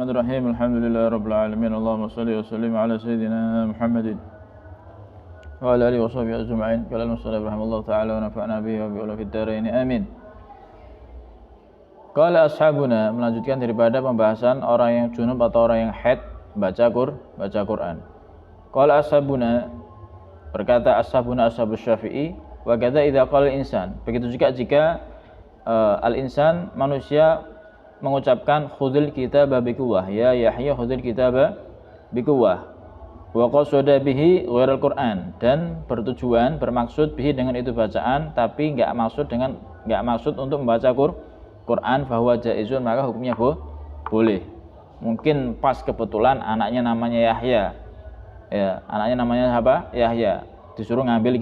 Bismillahirrahmanirrahim. Alhamdulillahirabbil alamin. Allahumma shalli wa sallim ala sayyidina Muhammadin wa ala alihi wa sahbihi ajma'in. Qala al-musannif rahimahullahu ta'ala wa nafa'na bihi wa bi ulumid dharain. Amin. Qala ashabuna, melanjutkan daripada pembahasan orang yang junub atau orang yang haid baca Quran. Qala ashabuna, berkata ashabuna ashabus Syafi'i, wa kadza idza qala al-insan. Begitu juga jika al-insan manusia mengucapkan khudhil kitaba biquwwah, ya Yahya khudhil kitaba biquwwah, wa qasada bihi ghairal Qur'an, dan bermaksud bihi dengan itu bacaan, tapi enggak maksud untuk membaca Quran, bahwa jaizun, maka hukumnya boleh. Mungkin pas kebetulan anaknya namanya Yahya, ya, anaknya namanya apa? Yahya, disuruh ngambil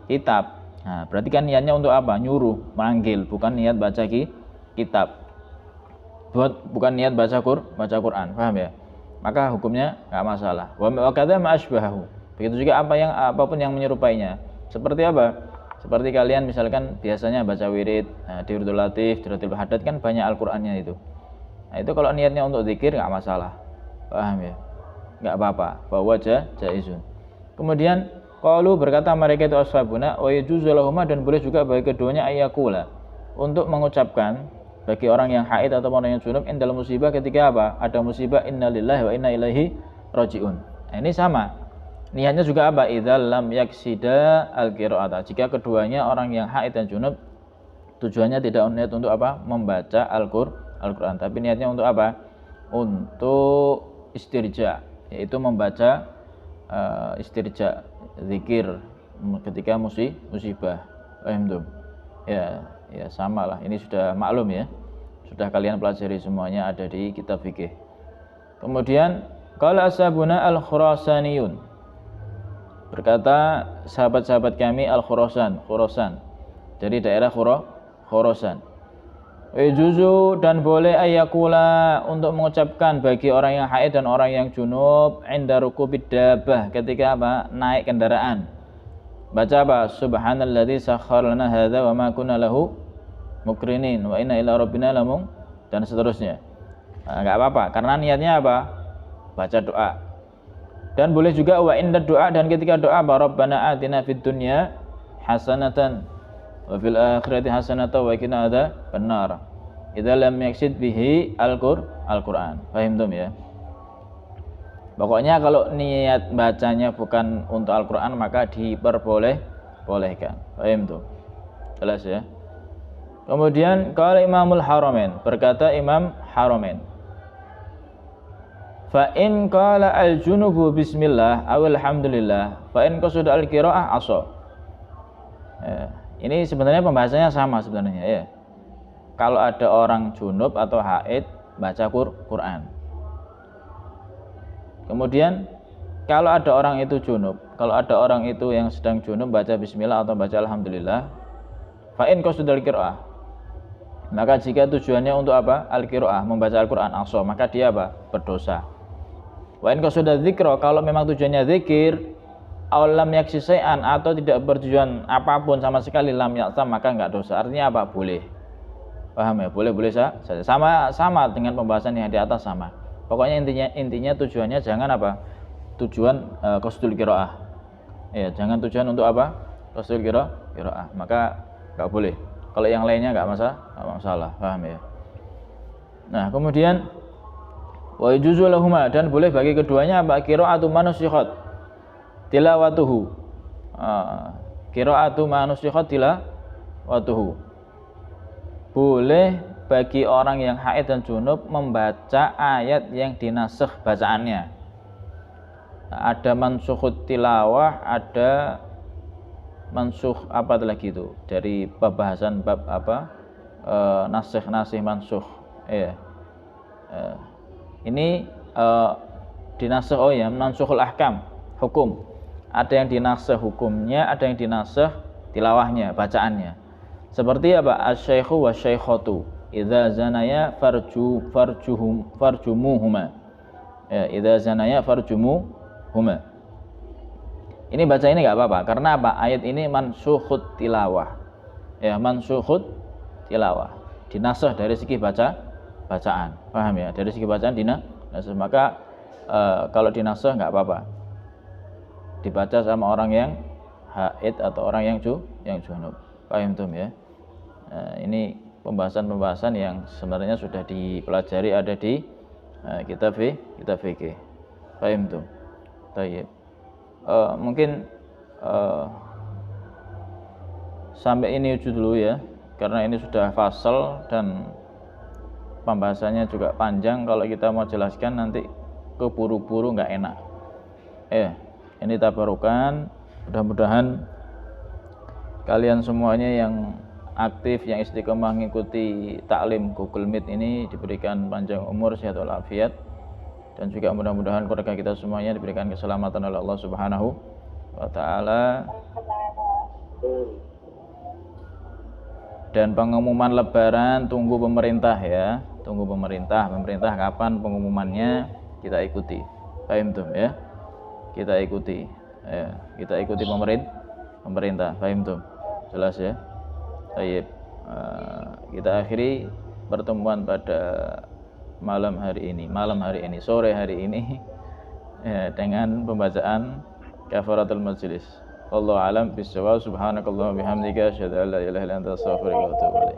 kitab. Nah, berarti kan niatnya untuk apa? Nyuruh, manggil, bukan niat baca kitab. Bukan niat baca Quran, paham ya? Maka hukumnya enggak masalah. Wa kadza ma asbahu. Begitu juga apapun yang menyerupainya. Seperti apa? Seperti kalian misalkan biasanya baca wirid, di wiridul latif, di wiridul haddad, kan banyak Al-Qur'annya itu. Nah, itu kalau niatnya untuk zikir enggak masalah. Paham ya? Enggak apa-apa, bahwa jaizun. Kemudian qalu, berkata mereka itu ashabuna, wa yajuzu lahumma, dan boleh juga bagi keduanya ayyakula, untuk mengucapkan bagi orang yang haid atau orang yang junub indal musibah, ketika apa? Ada musibah, innalillahi wa inna ilaihi rajiun. Nah, ini sama. Niatnya juga apa? Idzal lam yaksida al-qira'ata. Jika keduanya orang yang haid dan junub tujuannya tidak niat untuk apa? Membaca Al-Qur'an, tapi niatnya untuk apa? Untuk istirja, yaitu membaca istirja, zikir ketika musibah. Ya sama lah, ini sudah maklum ya, sudah kalian pelajari semuanya, ada di kitab fikih. Kemudian qala ashabuna al-Khurasaniyun, berkata sahabat-sahabat kami Khurasan, dari daerah Khurasan. Juzu, dan boleh ayyakula, untuk mengucapkan bagi orang yang haid dan orang yang junub inda rukubid dabbah, ketika apa? Naik kendaraan. Baca apa? Subhanalladzi sakhkhara lana hadza wa ma kunna lahu muqrinin wa inna ila rabbina lamun, dan seterusnya. Nah, enggak apa-apa karena niatnya apa? Baca doa. Dan boleh juga wa inda doa, dan ketika doa Rabbana atina fid dunya hasanatan wa fil akhirati hasanatan wa qina adzabannar. Idza lam yaksid bihi al-Qur'an. Paham tuh ya? Pokoknya kalau niat bacanya bukan untuk Al-Quran, maka diperbolehkan. Paham tuh? Jelas ya? Kemudian qala Imamul Haramain, berkata Imam Haramain, fa in qala al-junubu bismillah aw alhamdulillah fa in qasada al-qira'ah asa. Ini sebenarnya pembahasannya sama sebenarnya ya. Kalau ada orang junub atau haid baca Quran. Kemudian kalau ada orang itu junub, kalau ada orang itu yang sedang junub baca bismillah atau baca alhamdulillah, fa in qasadal qiraah, maka jika tujuannya untuk apa? Al-qiraah, membaca Al-Qur'an, aqsa, maka dia apa? Berdosa. Wa in qasadal dzikra, kalau memang tujuannya zikir, aw lam yaksi syai'an, atau tidak bertujuan apapun sama sekali, lam yaksam, maka enggak dosa. Artinya apa? Boleh. Paham ya? Boleh saja. Sama dengan pembahasan yang di atas sama. Pokoknya intinya tujuannya jangan apa? Tujuan qasdul qiraah. Ya, jangan tujuan untuk apa? Qasdul qiraah. Maka enggak boleh. Kalau yang lainnya enggak masalah. Paham ya? Nah, kemudian wa yujuzu lahuma, dan boleh bagi keduanya apa? Qiraatu manusikhat tilawatuhu. Qiraatu manusikhat tilawatuhu. Boleh bagi orang yang haid dan junub membaca ayat yang dinasakh bacaannya. Ada mansukh tilawah, ada mansukh apa lagi itu? Dari pembahasan bab apa? Nasikh mansukh. Iya. Ini dinasakh, oh ya, mansukhul ahkam, hukum. Ada yang dinasakh hukumnya, ada yang dinasakh tilawahnya, bacaannya. Seperti apa? Asy-syaikhu wasy-syaikhatu idza zanaya farjumuhuma. Ya, idza zanaya farjumuhuma. Ini baca ini enggak apa-apa karena apa? Ayat ini mansukhut tilawah. Ya, mansukhut tilawah. Dinasakh dari segi bacaan. Paham ya? Dari segi bacaan Nasuh, maka kalau dinasuh nggak apa-apa. Dibaca sama orang yang haid atau orang yang junub. Paham tuh ya? Ini pembahasan-pembahasan yang sebenarnya sudah dipelajari ada di kitab fikih. Paham tuh? Tayyib. Mungkin sampai ini dulu ya, karena ini sudah fasal dan pembahasannya juga panjang. Kalau kita mau jelaskan nanti keburu-buru nggak enak. Ini tabarukan, mudah-mudahan kalian semuanya yang aktif, yang istiqomah mengikuti taklim Google Meet ini diberikan panjang umur, sehat walafiat, dan juga mudah-mudahan keluarga kita semuanya diberikan keselamatan oleh Allah Subhanahu wa taala. Dan pengumuman lebaran tunggu pemerintah ya, tunggu pemerintah kapan pengumumannya kita ikuti. Paham tuh ya? Kita ikuti pemerintah. Paham tuh? Jelas ya? Baik. Kita akhiri pertemuan pada sore hari ini ya, dengan pembacaan kafaratul majlis. Wallahu a'lam bishawab. Subhanakallahumma bihamdika asyhadu an la ilaha illa anta astaghfiruka wa atubu ilaik.